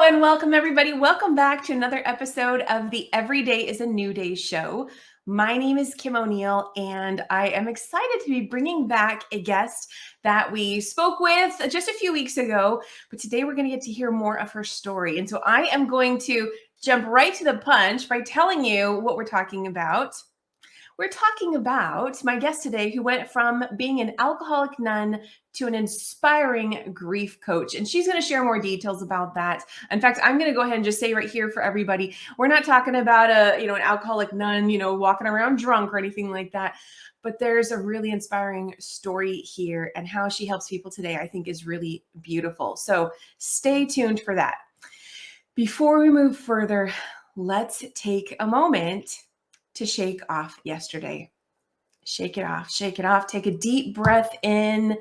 and welcome everybody. Welcome back to another episode of the Every Day is a New Day show. My name is Kim O'Neill, and I am excited to be bringing back a guest that we spoke with just a few weeks ago, but today we're going to get to hear more of her story. And so I am going to jump right to the punch by telling you what we're talking about. We're talking about my guest today who went from being an alcoholic nun to an inspiring grief coach. And she's going to share more details about that. In fact, I'm going to go ahead and just say right here for everybody, we're not talking about an alcoholic nun, walking around drunk or anything like that. But there's a really inspiring story here, and how she helps people today, I think, is really beautiful. So stay tuned for that. Before we move further, let's take a moment to shake off yesterday. Shake it off, shake it off. Take a deep breath in,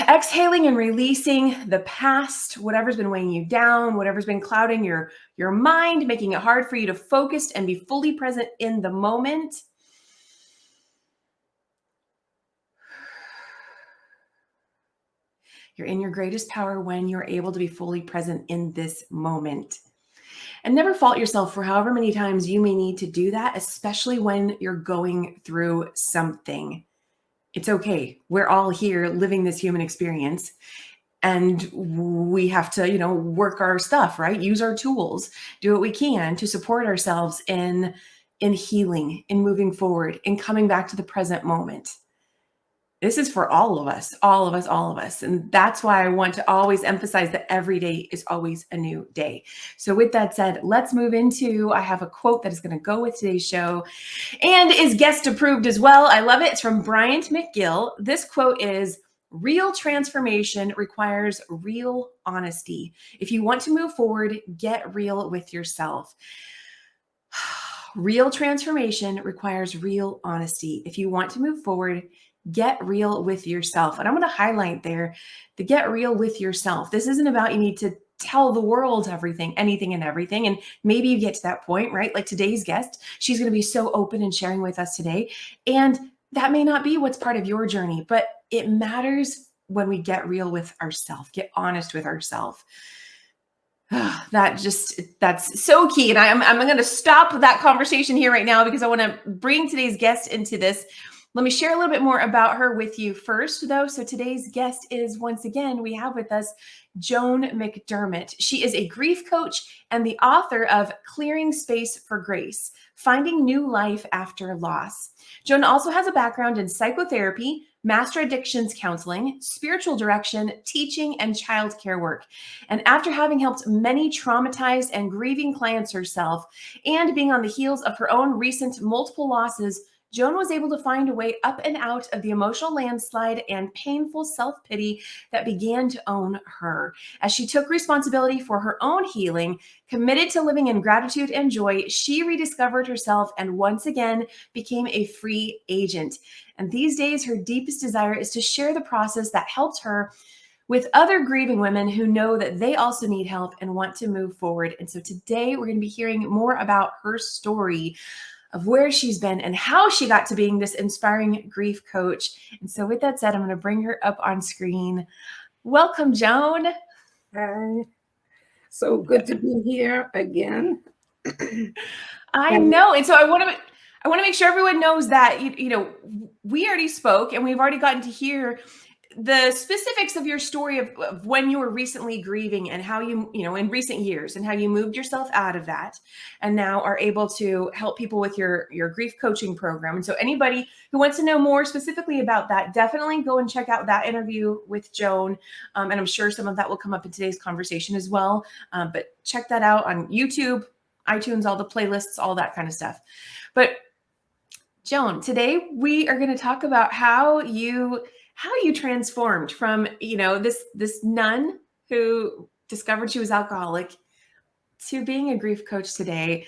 exhaling and releasing the past, whatever's been weighing you down, whatever's been clouding your mind, making it hard for you to focus and be fully present in the moment. You're in your greatest power when you're able to be fully present in this moment. And never fault yourself for however many times you may need to do that, especially when you're going through something. It's okay. We're all here living this human experience, and we have to, work our stuff, right? Use our tools, do what we can to support ourselves in healing, in moving forward, in coming back to the present moment. This is for all of us, all of us, all of us. And that's why I want to always emphasize that every day is always a new day. So with that said, let's move into, I have a quote that is going to go with today's show and is guest approved as well. I love it. It's from Bryant McGill. This quote is, "Real transformation requires real honesty. If you want to move forward, get real with yourself." Real transformation requires real honesty. If you want to move forward, get real with yourself. And I'm going to highlight there the get real with yourself. This isn't about you need to tell the world everything, anything and everything. And maybe you get to that point, right? Like today's guest, she's going to be so open and sharing with us today. And that may not be what's part of your journey, but it matters when we get real with ourselves, get honest with ourselves. That's so key. And I'm going to stop that conversation here right now because I want to bring today's guest into this. Let me share a little bit more about her with you first, though. So today's guest is, once again, we have with us Joan McDermott. She is a grief coach and the author of Clearing Space for Grace, Finding New Life After Loss. Joan also has a background in psychotherapy, master addictions counseling, spiritual direction, teaching, and child care work. And after having helped many traumatized and grieving clients herself, and being on the heels of her own recent multiple losses, Joan was able to find a way up and out of the emotional landslide and painful self-pity that began to own her. As she took responsibility for her own healing, committed to living in gratitude and joy, she rediscovered herself and once again became a free agent. And these days, her deepest desire is to share the process that helped her with other grieving women who know that they also need help and want to move forward. And so today we're going to be hearing more about her story of where she's been and how she got to being this inspiring grief coach. And so with that said, I'm going to bring her up on screen. Welcome, Joan. Hi. So good to be here again. I know. And so I want to make sure everyone knows that, we already spoke and we've already gotten to hear the specifics of your story of when you were recently grieving and how you in recent years and how you moved yourself out of that and now are able to help people with your grief coaching program. And so anybody who wants to know more specifically about that, definitely go and check out that interview with Joan. And I'm sure some of that will come up in today's conversation as well. But check that out on YouTube, iTunes, all the playlists, all that kind of stuff. But Joan, today we are going to talk about how you transformed from, this nun who discovered she was alcoholic to being a grief coach today.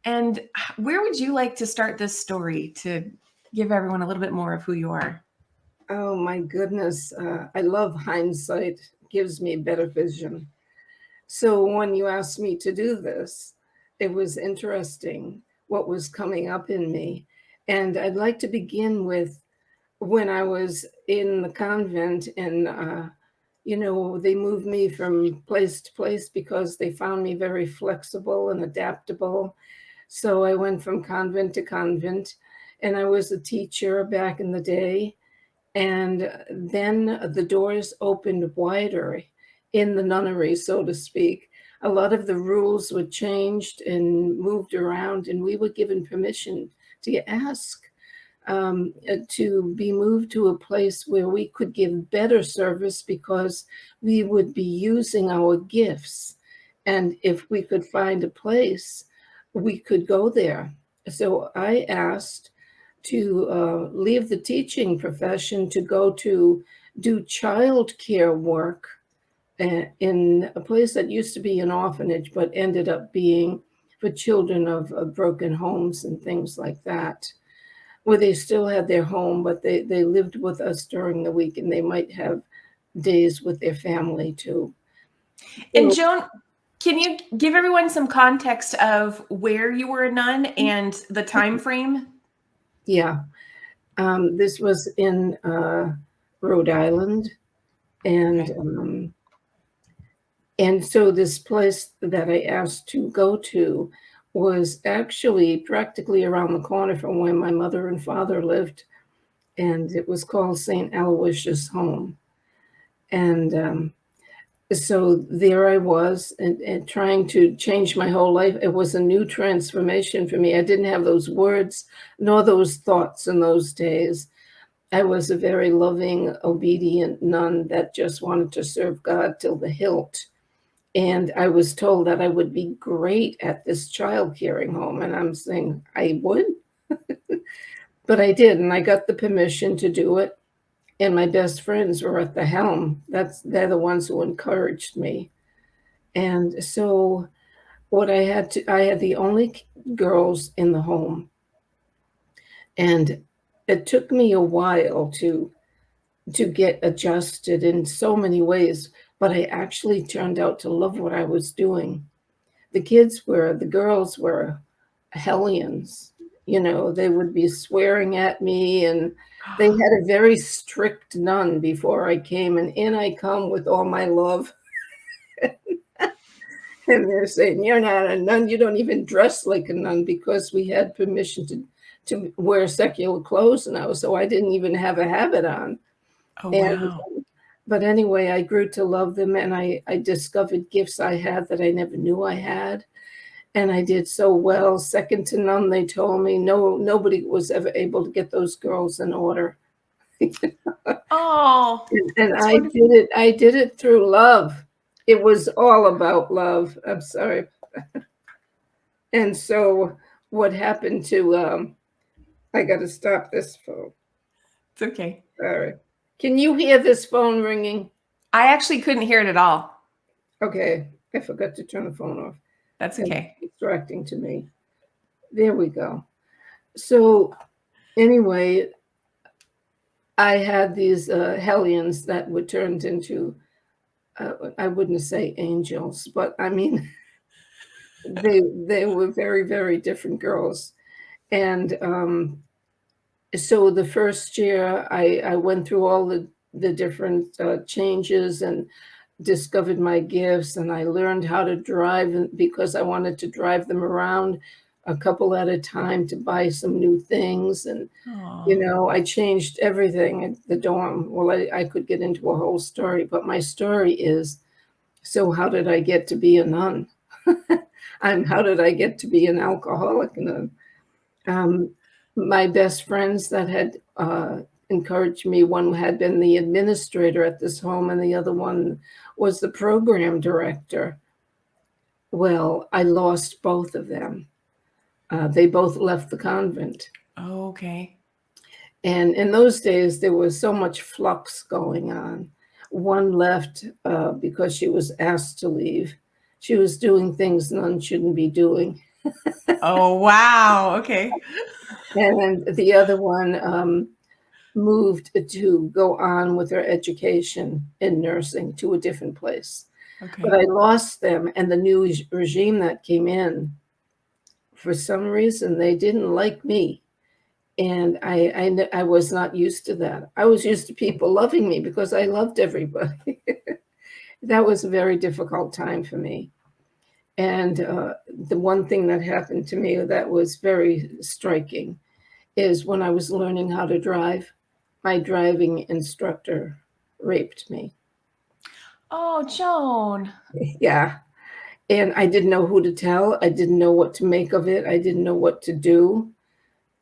And where would you like to start this story to give everyone a little bit more of who you are? Oh my goodness. I love hindsight, gives me better vision. So when you asked me to do this, it was interesting what was coming up in me. And I'd like to begin with when I was in the convent in They moved me from place to place because they found me very flexible and adaptable. So I went from convent to convent, and I was a teacher back in the day. And then the doors opened wider in the nunnery, so to speak. A lot of the rules were changed and moved around, and we were given permission to ask to be moved to a place where we could give better service because we would be using our gifts. And if we could find a place, we could go there. So I asked to leave the teaching profession to go to do childcare work in a place that used to be an orphanage, but ended up being for children of broken homes and things like that, where they still had their home, but they lived with us during the week, and they might have days with their family too. And So, Joan, can you give everyone some context of where you were a nun and the time frame? yeah, this was in Rhode Island, and Okay. and so this place that I asked to go to was actually practically around the corner from where my mother and father lived, and it was called St. Aloysius' Home. And so there I was, and trying to change my whole life. It was a new transformation for me. I didn't have those words nor those thoughts in those days. I was a very loving, obedient nun that just wanted to serve God till the hilt. And I was told that I would be great at this child caring home. And I'm saying, I would? But I did, and I got the permission to do it. And my best friends were at the helm. They're the ones who encouraged me. And so I had the only girls in the home. And it took me a while to get adjusted in so many ways, but I actually turned out to love what I was doing. The girls were hellions. They would be swearing at me, and they had a very strict nun before I came, and in I come with all my love. And they're saying, "You're not a nun. You don't even dress like a nun," because we had permission to wear secular clothes now. So I didn't even have a habit on. Oh, And wow. but anyway, I grew to love them, and I discovered gifts I had that I never knew I had. And I did so well, second to none. They told me nobody was ever able to get those girls in order. Oh, And that's I wonderful. did it through love. It was all about love. I'm sorry. And so what happened to I got to stop this phone. It's okay. Sorry. Can you hear this phone ringing? I actually couldn't hear it at all. Okay, I forgot to turn the phone off. That's And okay. it's distracting to me. There we go. So anyway, I had these hellions that were turned into I wouldn't say angels, but I mean they were very, very different girls. And so the first year I went through all the different changes and discovered my gifts, and I learned how to drive because I wanted to drive them around a couple at a time to buy some new things. And Oh, I changed everything at the dorm. Well, I could get into a whole story, but my story is, so how did I get to be a nun? And how did I get to be an alcoholic nun? Um, my best friends that had encouraged me, one had been the administrator at this home, and the other one was the program director. Well, I lost both of them. They both left the convent. okay. And in those days, there was so much flux going on. One left because she was asked to leave. She was doing things none shouldn't be doing. Oh, wow. Okay. And the other one moved to go on with her education in nursing to a different place. But Okay. I lost them, and the new regime that came in, for some reason, they didn't like me. And I was not used to that. I was used to people loving me because I loved everybody. That was a very difficult time for me. And the one thing that happened to me that was very striking is when I was learning how to drive, my driving instructor raped me. Oh, Joan. Yeah. And I didn't know who to tell. I didn't know what to make of it. I didn't know what to do.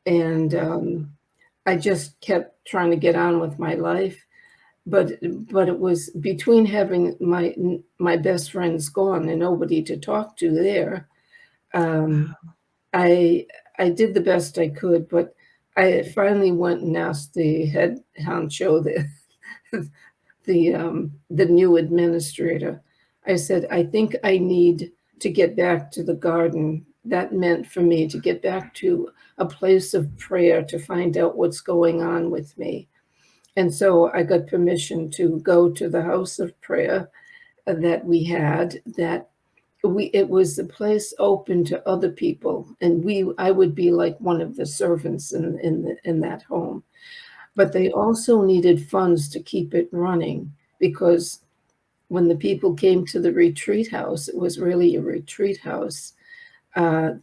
And I just kept trying to get on with my life. But it was between having my best friends gone and nobody to talk to there. Um, I I did the best I could, but I finally went and asked the head honcho, the new administrator. I said, I think I need to get back to the garden. That meant for me to get back to a place of prayer to find out what's going on with me. And so I got permission to go to the house of prayer that we had, that it was a place open to other people, and I would be like one of the servants in that home. But they also needed funds to keep it running, because when the people came to the retreat house, it was really a retreat house. Uh,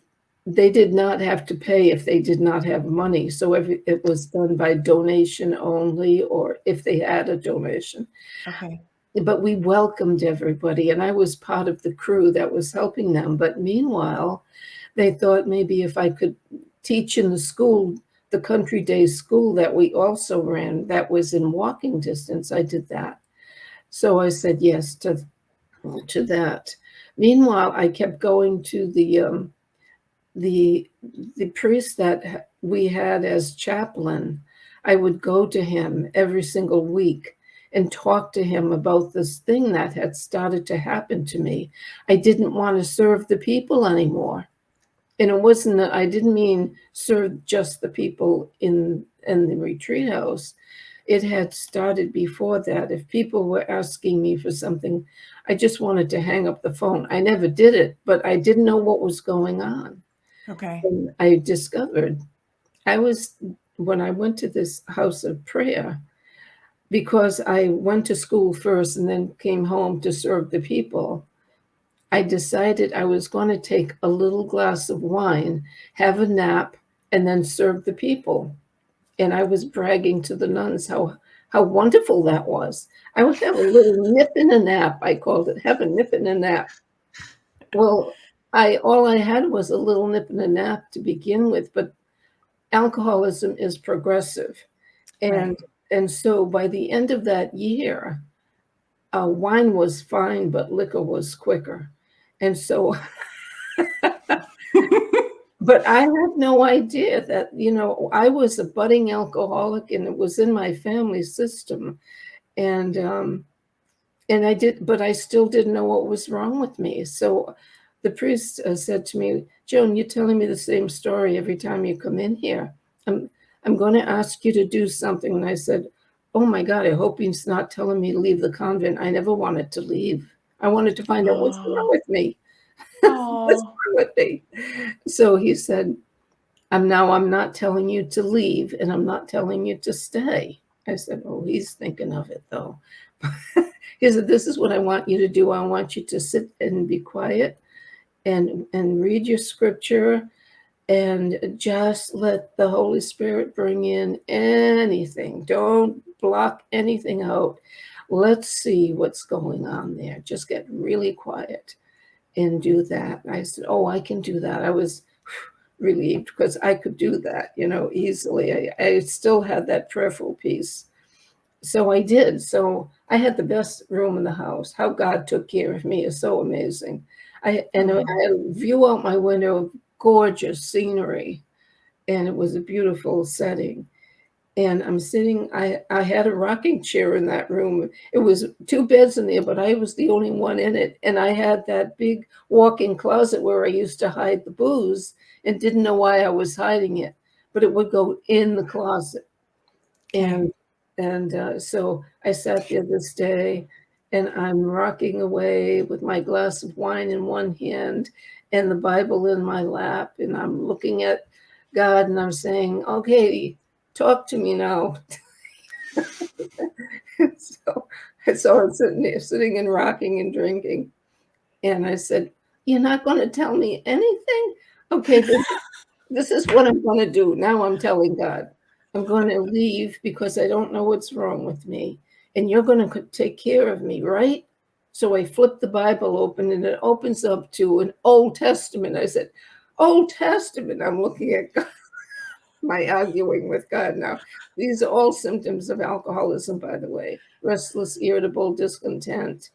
they did not have to pay if they did not have money. So it was done by donation only, or if they had a donation. Okay. But we welcomed everybody, and I was part of the crew that was helping them. But meanwhile, they thought maybe if I could teach in the school, the country day school that we also ran, that was in walking distance, I did that. So I said yes to that. Meanwhile, I kept going to the priest that we had as chaplain. I would go to him every single week and talk to him about this thing that had started to happen to me. I didn't want to serve the people anymore. And it wasn't that I didn't mean serve just the people in the retreat house. It had started before that. If people were asking me for something, I just wanted to hang up the phone. I never did it, but I didn't know what was going on. Okay. And I discovered when I went to this house of prayer, because I went to school first and then came home to serve the people, I decided I was going to take a little glass of wine, have a nap, and then serve the people. And I was bragging to the nuns how wonderful that was. I would have a little nip and a nap, I called it, have a nip and a nap. Well, all I had was a little nip and a nap to begin with, but alcoholism is progressive. Right. And so by the end of that year, wine was fine, but liquor was quicker. And so, but I had no idea that, I was a budding alcoholic, and it was in my family system. And but I still didn't know what was wrong with me. So the priest said to me, Joan, you're telling me the same story every time you come in here. I'm, I'm going to ask you to do something. And I said, oh my God, I hope he's not telling me to leave the convent. I never wanted to leave. I wanted to find out what's wrong Oh. with me. What's Oh. wrong with me? So he said, I'm not telling you to leave, and I'm not telling you to stay. I said, oh, he's thinking of it though. He said, this is what I want you to do. I want you to sit and be quiet and read your scripture, and just let the Holy Spirit bring in anything. Don't block anything out. Let's see what's going on there. Just get really quiet and do that. And I said, oh, I can do that. I was relieved because I could do that, easily. I still had that prayerful peace. So I did. So I had the best room in the house. How God took care of me is so amazing. I had a view out my window of gorgeous scenery, and it was a beautiful setting. And I'm sitting, I had a rocking chair in that room. It was two beds in there, but I was the only one in it. And I had that big walk-in closet where I used to hide the booze and didn't know why I was hiding it, but it would go in the closet. Okay. And so I sat there this day, and I'm rocking away with my glass of wine in one hand and the Bible in my lap, and I'm looking at God, and I'm saying, okay, talk to me now. so, so I'm sitting there, sitting and rocking and drinking. And I said, you're not going to tell me anything? Okay, this is what I'm going to do. Now I'm telling God, I'm going to leave because I don't know what's wrong with me. And you're going to take care of me, right? So I flipped the Bible open and it opens up to an Old Testament. I said, Old Testament. I'm looking at God, my arguing with God now. These are all symptoms of alcoholism, by the way. Restless, irritable, discontent,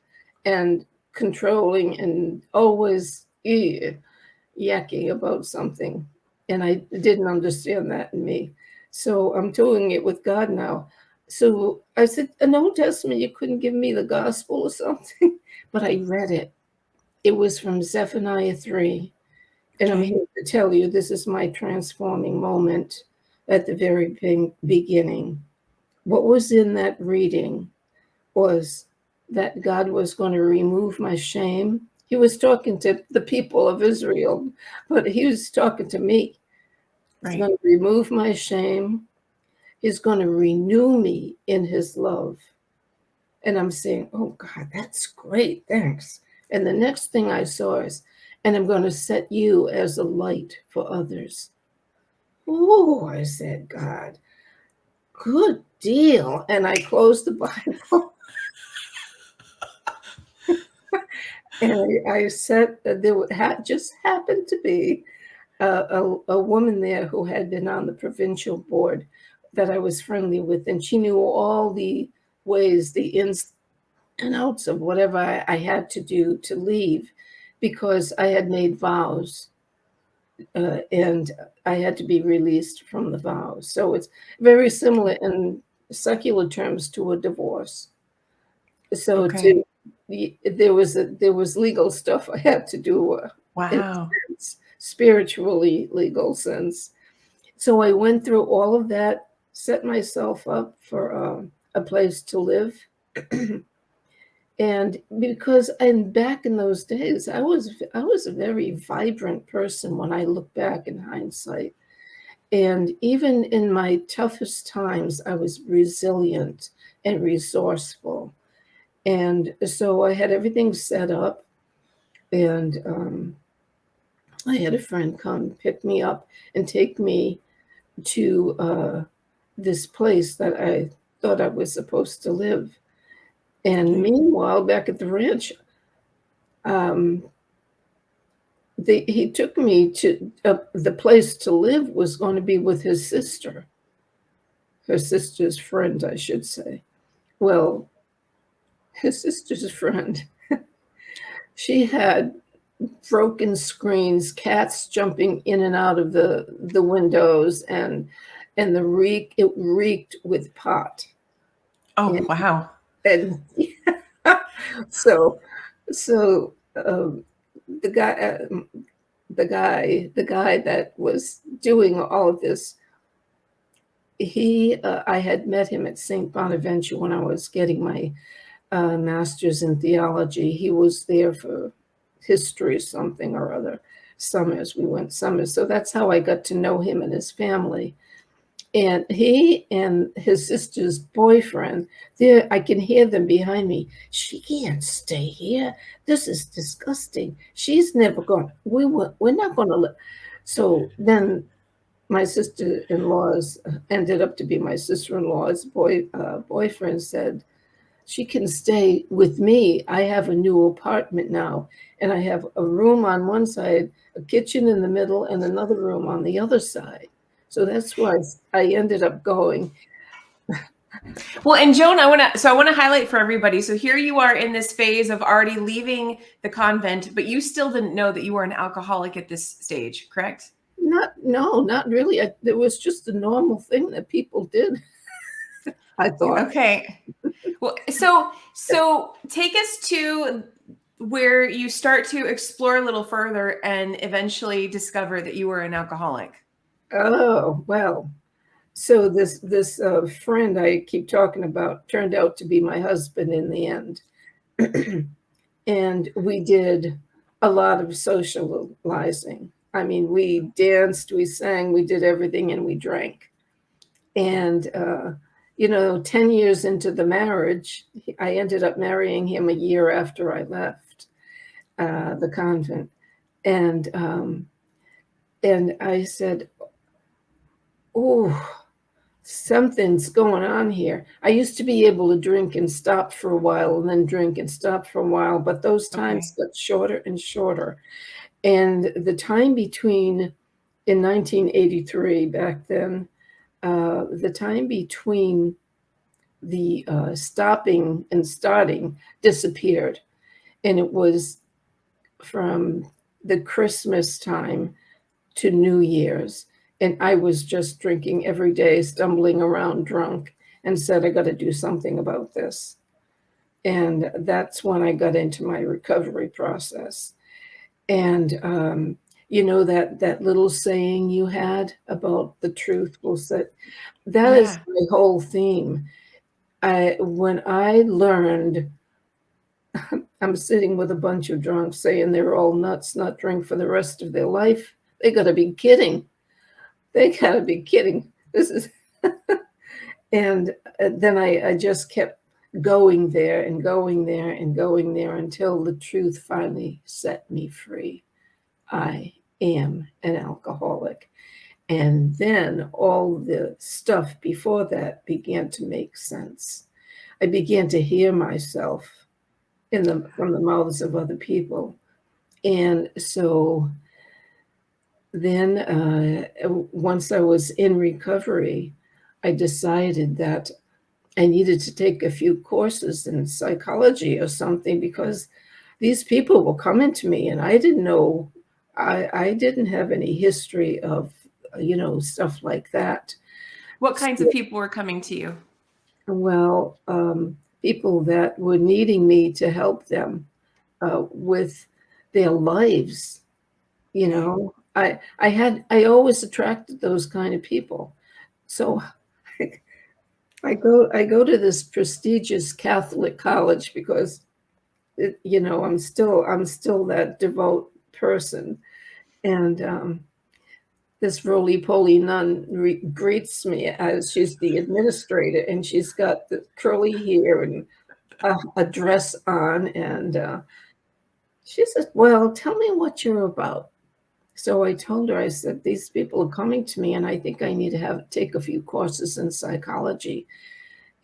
and controlling, and always yakking about something. And I didn't understand that in me. So I'm doing it with God now. So I said, an Old Testament, you couldn't give me the gospel or something? But I read it. It was from Zephaniah 3. And I'm Okay. here to tell you this is my transforming moment at the very beginning. What was in that reading was that God was going to remove my shame. He was talking to the people of Israel, but he was talking to me. He's Right. going to remove my shame. He's going to renew me in his love. And I'm saying, oh God, that's great. Thanks. And the next thing I saw is, and I'm going to set you as a light for others. Oh, I said, God, good deal. And I closed the Bible. And I said there just happened to be a woman there who had been on the provincial board that I was friendly with, and she knew all the ways, the ins and outs of whatever I had to do to leave, because I had made vows and I had to be released from the vows. So it's very similar in secular terms to a divorce. So Okay. there was legal stuff I had to do in Wow. a sense, spiritually legal sense. So I went through all of that, set myself up for a place to live. And because and back in those days, I was a very vibrant person when I look back in hindsight. And even in my toughest times, I was resilient and resourceful. And so I had everything set up, and I had a friend come pick me up and take me to this place that I thought I was supposed to live. And Okay. meanwhile, back at the ranch, um, he took me to the place to live was going to be with his sister, her sister's friend, I should say. Well, his sister's friend, she had broken screens, cats jumping in and out of the windows, and it reeked with pot. Oh, And wow. and so so the guy the guy that was doing all of this, I had met him at St. Bonaventure when I was getting my master's in theology. He was there for history, something or other. Summers, we went summers. So that's how I got to know him and his family. And he and his sister's boyfriend, there I can hear them behind me. She can't stay here. This is disgusting. She's never going. We're not going to live. So then my sister-in-law's ended up to be my sister-in-law's boyfriend said, she can stay with me. I have a new apartment now, and I have a room on one side, a kitchen in the middle, and another room on the other side. So that's why I ended up going. Well, and Joan, I want to highlight for everybody. So here you are in this phase of already leaving the convent, but you still didn't know that you were an alcoholic at this stage, correct? Not really. It was just a normal thing that people did, I thought. Okay. Well, so take us to where you start to explore a little further and eventually discover that you were an alcoholic. Oh, well. So this friend I keep talking about turned out to be my husband in the end. And we did a lot of socializing. I mean, we danced, we sang, we did everything, and we drank. And, 10 years into the marriage, I ended up marrying him a year after I left the convent. And I said, oh, something's going on here. I used to be able to drink and stop for a while and then drink and stop for a while, but those Okay. times got shorter and shorter. And the time between, in 1983, back then, the time between the stopping and starting disappeared. And it was from the Christmas time to New Year's. And I was just drinking every day, stumbling around drunk, and said, I got to do something about this. And that's when I got into my recovery process. And that little saying you had about the truth will set, that is Yeah. my whole theme. When I learned, I'm sitting with a bunch of drunks saying they're all nuts, not drink for the rest of their life. They got to be kidding. They got to be kidding. This is, and then I just kept going there and going there and going there until the truth finally set me free. I am an alcoholic. And then all the stuff before that began to make sense. I began to hear myself from the mouths of other people. And so then once I was in recovery, I decided that I needed to take a few courses in psychology or something, because these people were coming to me and I didn't know, I didn't have any history of, stuff like that. What kinds of people were coming to you? Well, people that were needing me to help them with their lives. I always attracted those kind of people. So I go to this prestigious Catholic college because I'm still that devout person. And this roly-poly nun greets me as she's the administrator, and she's got the curly hair and a dress on, and she said, well, tell me what you're about. So I told her, I said, these people are coming to me and I think I need to take a few courses in psychology.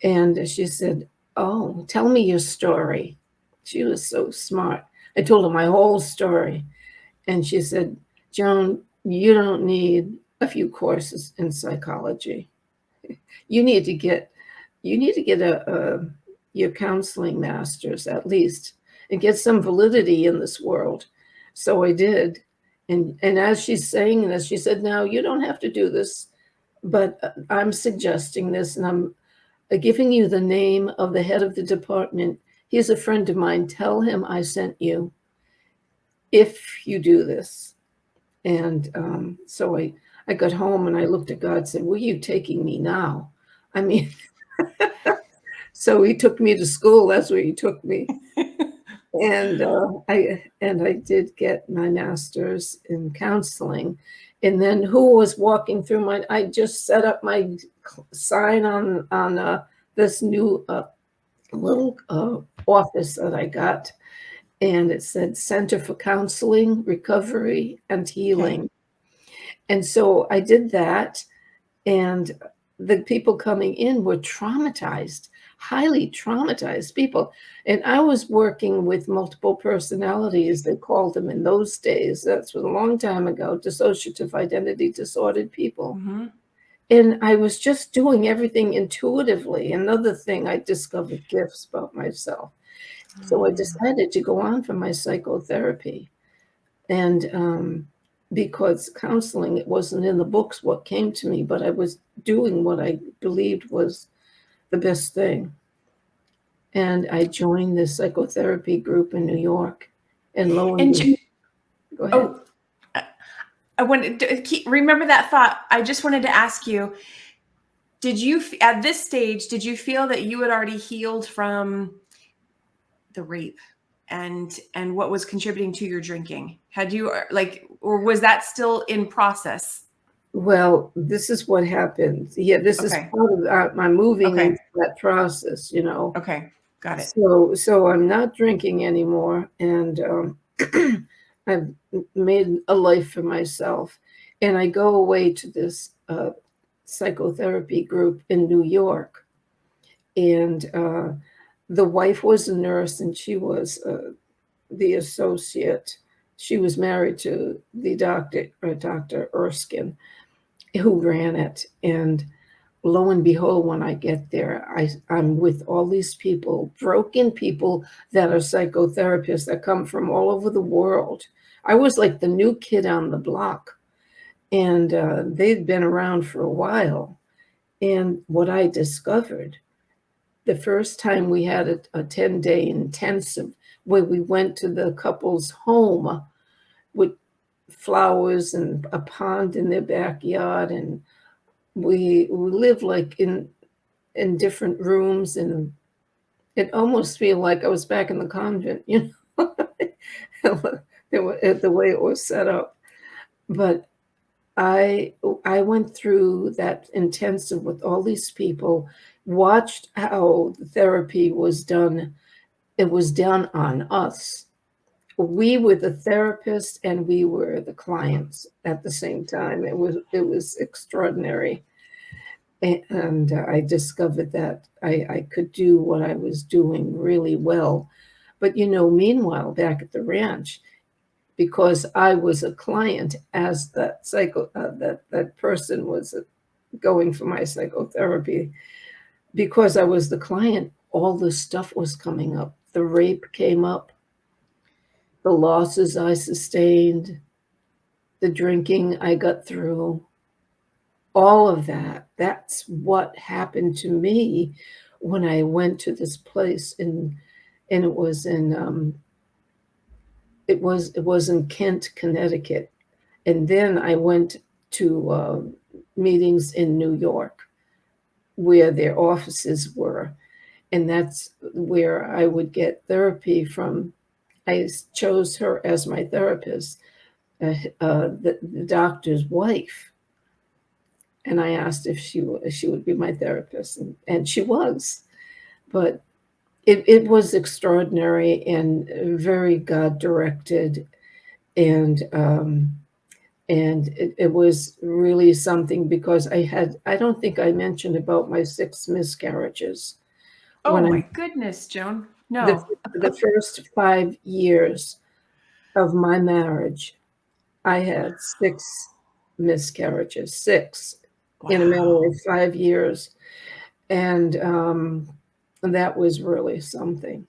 And she said, oh, tell me your story. She was so smart. I told her my whole story. And she said, Joan, you don't need a few courses in psychology. You need to get your counseling master's at least, and get some validity in this world. So I did. And as she's saying this, she said, now you don't have to do this, but I'm suggesting this, and I'm giving you the name of the head of the department. He's a friend of mine. Tell him I sent you if you do this. And so I got home and I looked at God and said, where are you taking me now? I mean, so he took me to school. That's where he took me. And I did get my master's in counseling. And then who was walking through I just set up my sign on this new little office that I got. And it said Center for Counseling, Recovery, and Healing. Okay. And so I did that. And the people coming in were traumatized, highly traumatized people. And I was working with multiple personalities, they called them in those days. That's a long time ago, dissociative identity disordered people. Mm-hmm. And I was just doing everything intuitively. Another thing, I discovered gifts about myself. So I decided to go on for my psychotherapy. And because counseling, it wasn't in the books what came to me, but I was doing what I believed was the best thing. And I joined this psychotherapy group in New York. And lo and And behold, go ahead. oh, I wanted to remember that thought. I just wanted to ask you, at this stage, did you feel that you had already healed from the rape and what was contributing to your drinking? Had you like, or was that still in process? Well, this is what happened. Yeah, this is Okay. part of my moving Okay. into that process, you know. Okay. Got it. So I'm not drinking anymore, and I've made a life for myself. And I go away to this psychotherapy group in New York, and the wife was a nurse, and she was the associate. She was married to the doctor, Dr. Erskine, who ran it. And lo and behold, when I get there, I'm with all these people, broken people that are psychotherapists that come from all over the world. I was like the new kid on the block, and they'd been around for a while. And what I discovered, the first time we had a 10-day intensive where we went to the couple's home with flowers and a pond in their backyard, and we lived like in different rooms, and it almost feel like I was back in the convent, you know, the way it was set up. But I I went through that intensive with all these people, watched how the therapy was done. It was done on us. We were the therapist and we were the clients at the same time. It was extraordinary. And I discovered that I could do what I was doing really well. But, you know, meanwhile, back at the ranch, because I was a client as that person was going for my psychotherapy, because I was the client, all this stuff was coming up. The rape came up, the losses I sustained, the drinking I got through, all of that. That's what happened to me when I went to this place and it was in Kent, Connecticut. And then I went to meetings in New York where their offices were. And that's where I would get therapy from. I chose her as my therapist, the doctor's wife. And I asked if she would be my therapist, and she was. But it was extraordinary and very God directed, and it was really something, because I don't think I mentioned about my 6 miscarriages. Oh When my I goodness, Joan. the No. the first 5 years of my marriage, I had 6 miscarriages, 6 in a matter Wow. of 5 years, and that was really something.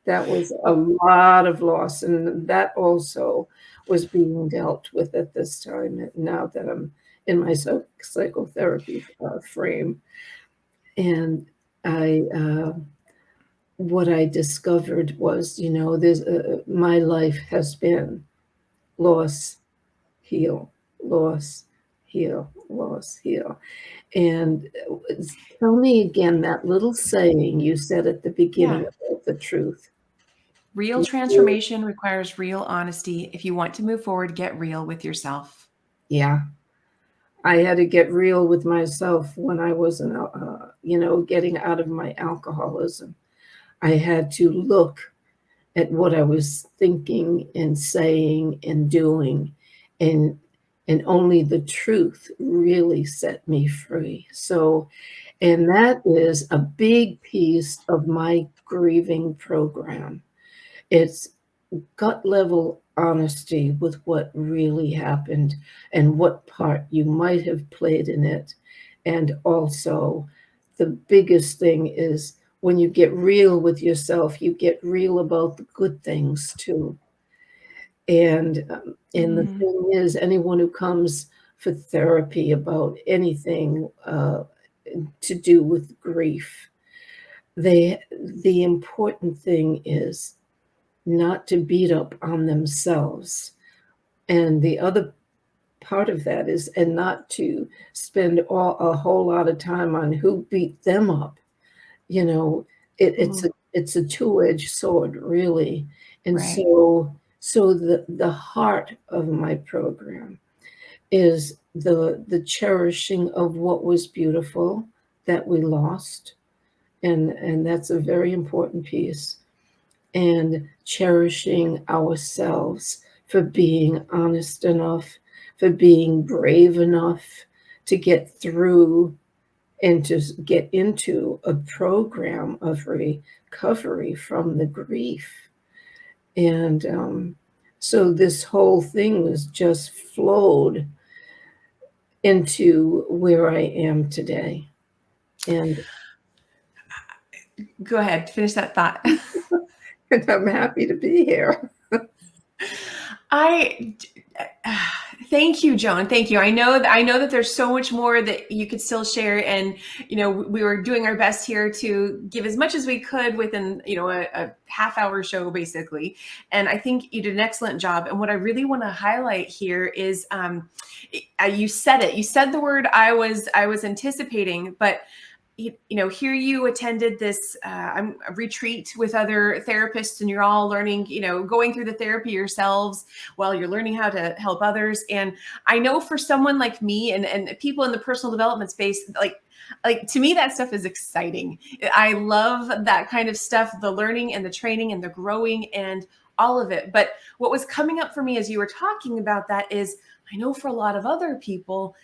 That was a Oh, lot of loss, and that also was being dealt with at this time, now that I'm in my psychotherapy frame. And I what I discovered was, you know, there's my life has been loss, heal, loss, heal, loss, heal. And tell me again that little saying you said at the beginning yeah. about the truth. Real transformation requires real honesty. If you want to move forward, get real with yourself. Yeah, I had to get real with myself when I wasn't, getting out of my alcoholism. I had to look at what I was thinking and saying and doing, and only the truth really set me free. So, and that is a big piece of my grieving program. It's gut level honesty with what really happened and what part you might have played in it. And also, the biggest thing is when you get real with yourself, you get real about the good things too. And the Mm. thing is, anyone who comes for therapy about anything to do with grief, the important thing is not to beat up on themselves. And the other part of that is, and not to spend a whole lot of time on who beat them up. You know, it's a Mm. it's a two-edged sword, really. And Right. so the heart of my program is the cherishing of what was beautiful that we lost, and that's a very important piece, and cherishing ourselves for being honest enough, for being brave enough to get through and to get into a program of recovery from the grief. And so this whole thing was just flowed into where I am today. And, Go ahead, finish that thought. and I'm happy to be here. I thank you, Joan. Thank you. I know that there's so much more that you could still share, and we were doing our best here to give as much as we could within a half-hour show, basically. And I think you did an excellent job. And what I really want to highlight here is, you said it. You said the word I was anticipating, but here you attended this retreat with other therapists, and you're all learning, going through the therapy yourselves while you're learning how to help others. And I know for someone like me and people in the personal development space, like to me, that stuff is exciting. I love that kind of stuff, the learning and the training and the growing and all of it. But what was coming up for me as you were talking about that is, I know for a lot of other people,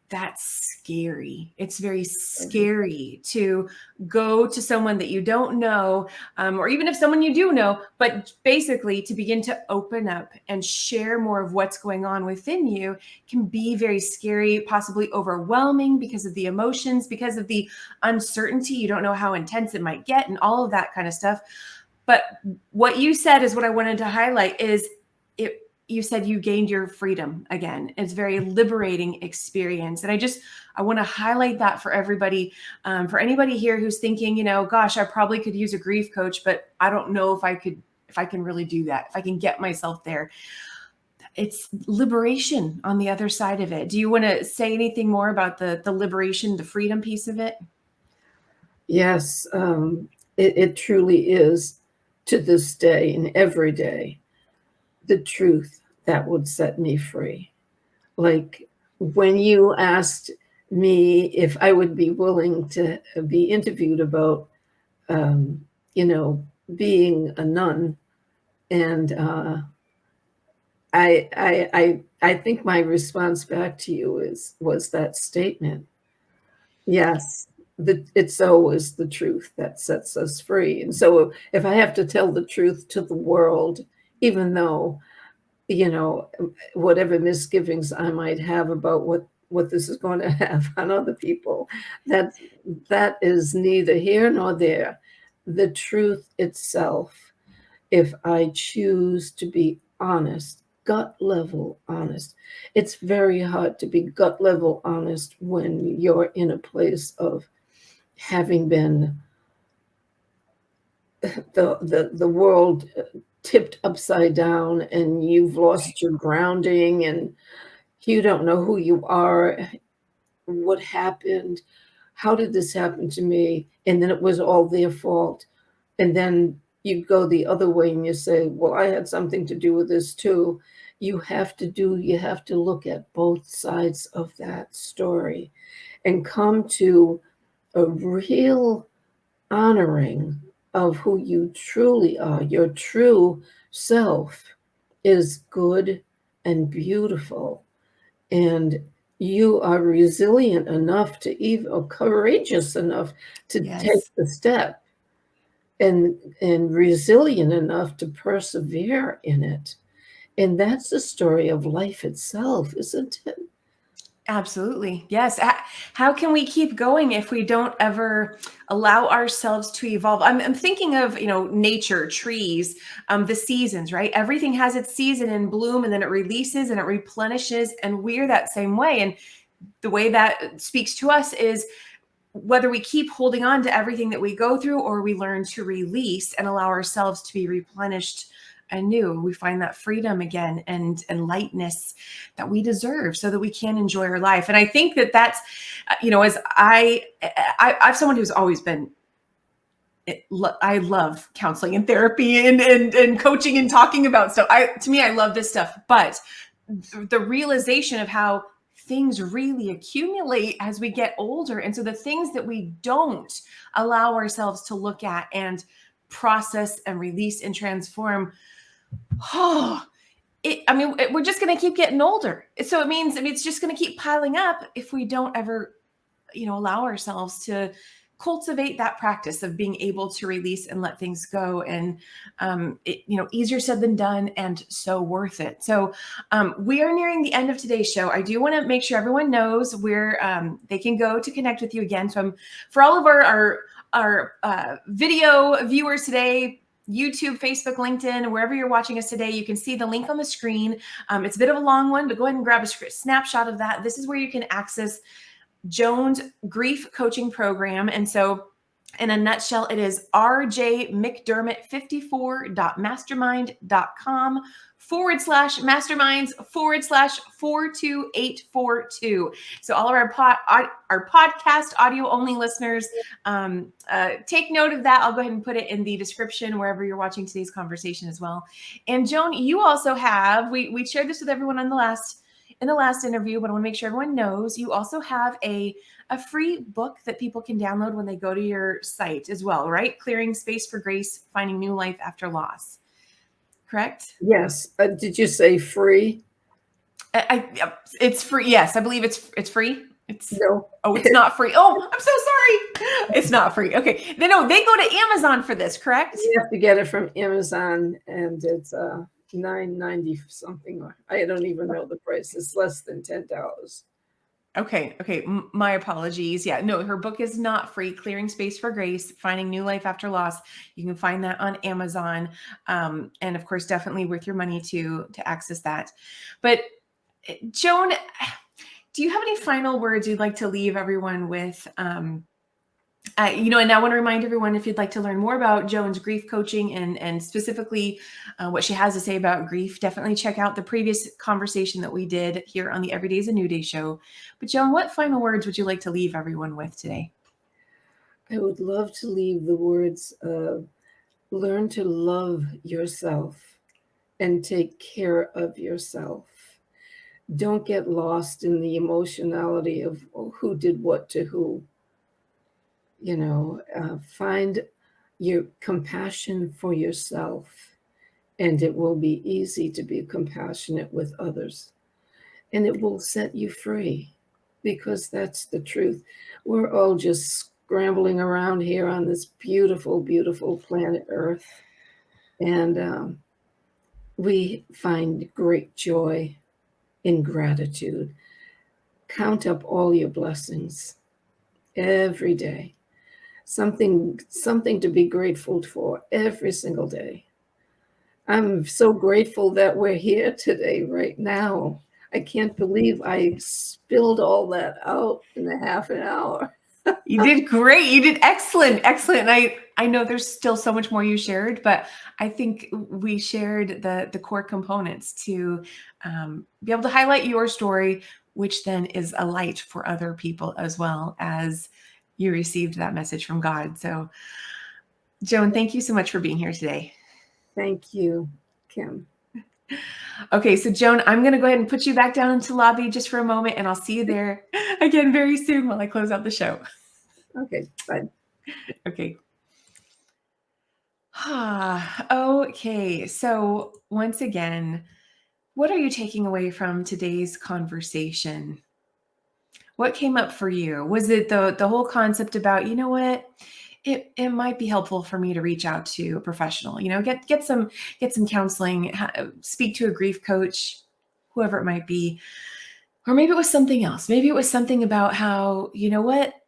that's scary. It's very scary to go to someone that you don't know, or even if someone you do know, but basically to begin to open up and share more of what's going on within you can be very scary, possibly overwhelming because of the emotions, because of the uncertainty. You don't know how intense it might get and all of that kind of stuff. But what you said is what I wanted to highlight is you said you gained your freedom again. It's a very liberating experience. And I want to highlight that for everybody, for anybody here who's thinking, gosh, I probably could use a grief coach, but I don't know if I can really do that, if I can get myself there. It's liberation on the other side of it. Do you want to say anything more about the liberation, the freedom piece of it? Yes, it truly is, to this day and every day, the truth that would set me free. Like when you asked me if I would be willing to be interviewed about, um, you know, being a nun, and I think my response back to you was that statement. Yes, it's always the truth that sets us free. And so if I have to tell the truth to the world, even though, whatever misgivings I might have about what this is going to have on other people, that that is neither here nor there. The truth itself, if I choose to be honest, gut level honest. It's very hard to be gut level honest when you're in a place of having been the world tipped upside down, and you've lost your grounding, and you don't know who you are, what happened, how did this happen to me, and then it was all their fault. And then you go the other way and you say, well, I had something to do with this too. You have to look at both sides of that story and come to a real honoring of who you truly are. Your true self is good and beautiful, and you are resilient enough to even, or courageous enough to take Yes. the step, and resilient enough to persevere in it. And that's the story of life itself, isn't it? Absolutely. Yes. How can we keep going if we don't ever allow ourselves to evolve? I'm thinking of, nature, trees, the seasons, right? Everything has its season in bloom, and then it releases and it replenishes. And we're that same way. And the way that speaks to us is whether we keep holding on to everything that we go through, or we learn to release and allow ourselves to be replenished anew. We find that freedom again and lightness that we deserve, so that we can enjoy our life. And I think that that's, as I'm someone who's always been I love counseling and therapy and coaching and talking about stuff. To me, I love this stuff, but the realization of how things really accumulate as we get older. And so the things that we don't allow ourselves to look at and process and release and transform, we're just going to keep getting older. So it means, it's just going to keep piling up if we don't ever, allow ourselves to cultivate that practice of being able to release and let things go. And, easier said than done, and so worth it. So we are nearing the end of today's show. I do want to make sure everyone knows where they can go to connect with you again. So for all of our video viewers today, YouTube, Facebook, LinkedIn, wherever you're watching us today, you can see the link on the screen. It's a bit of a long one, but go ahead and grab a snapshot of that. This is where you can access Joan's grief coaching program. And so in a nutshell, it is rjmcdermott54.masterminds/42842. So all of our podcast audio only listeners, take note of that. I'll go ahead and put it in the description wherever you're watching today's conversation as well. And Joan, you also have, we shared this with everyone in the last interview, but I want to make sure everyone knows you also have a free book that people can download when they go to your site as well, right? Clearing Space for Grace, Finding New Life After Loss. Correct? Yes. Did you say free? It's free. Yes, I believe it's free. No. Oh, it's not free. Oh, I'm so sorry. It's not free. Okay. They go to Amazon for this, correct? You have to get it from Amazon, and it's $9.90 something. I don't even know the price. It's less than $10. Okay. My apologies. Yeah, no, her book is not free. Clearing Space for Grace, Finding New Life After Loss. You can find that on Amazon. And of course, definitely worth your money to access that. But Joan, do you have any final words you'd like to leave everyone with? And I want to remind everyone, if you'd like to learn more about Joan's grief coaching and specifically what she has to say about grief, definitely check out the previous conversation that we did here on the Every Day is a New Day show. But Joan, what final words would you like to leave everyone with today? I would love to leave the words of learn to love yourself and take care of yourself. Don't get lost in the emotionality of who did what to who. Find your compassion for yourself, and it will be easy to be compassionate with others, and it will set you free, because that's the truth. We're all just scrambling around here on this beautiful, beautiful planet Earth, and we find great joy in gratitude. Count up all your blessings every day. Something to be grateful for every single day. I'm so grateful that we're here today, right now. I can't believe I spilled all that out in a half an hour. You did great. You did excellent. I know there's still so much more you shared, but I think we shared the core components to be able to highlight your story, which then is a light for other people as well, as you received that message from God. So, Joan, thank you so much for being here today. Thank you, Kim. Okay, so Joan, I'm going to go ahead and put you back down into lobby just for a moment, and I'll see you there again very soon while I close out the show. Okay, bye. Okay. Okay, so once again, what are you taking away from today's conversation? What came up for you? Was it the whole concept about, what? It might be helpful for me to reach out to a professional, get some counseling, speak to a grief coach, whoever it might be. Or maybe it was something else. Maybe it was something about how,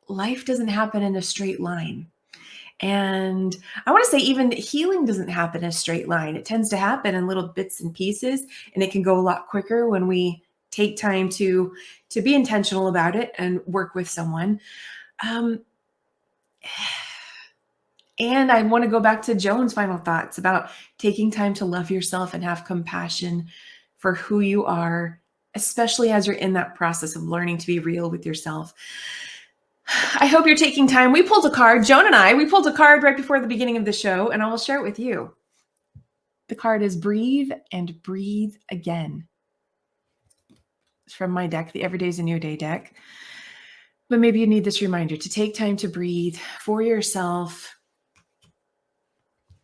life doesn't happen in a straight line. And I want to say even healing doesn't happen in a straight line. It tends to happen in little bits and pieces, and it can go a lot quicker when we take time to be intentional about it and work with someone. And I want to go back to Joan's final thoughts about taking time to love yourself and have compassion for who you are, especially as you're in that process of learning to be real with yourself. I hope you're taking time. We pulled a card, Joan and I, we pulled a card right before the beginning of the show, and I will share it with you. The card is Breathe and Breathe Again. It's from my deck, the Every Day's a New Day deck. But maybe you need this reminder to take time to breathe for yourself.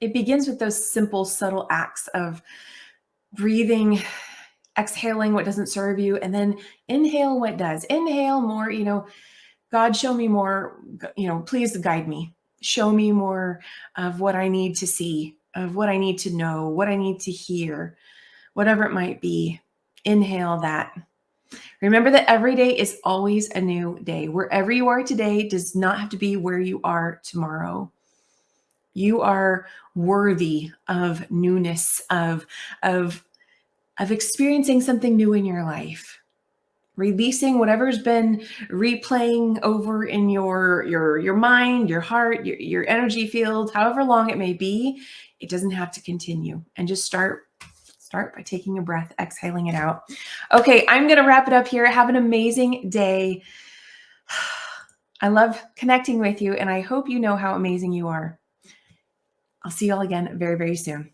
It begins with those simple, subtle acts of breathing, exhaling what doesn't serve you, and then inhale what does. Inhale more, God, show me more, please guide me. Show me more of what I need to see, of what I need to know, what I need to hear, whatever it might be. Inhale that. Remember that every day is always a new day. Wherever you are today does not have to be where you are tomorrow. You are worthy of newness, of experiencing something new in your life. Releasing whatever's been replaying over in your mind, your heart, your energy field, however long it may be. It doesn't have to continue. And just start by taking a breath, exhaling it out. Okay, I'm going to wrap it up here. Have an amazing day. I love connecting with you, and I hope you know how amazing you are. I'll see you all again very, very soon.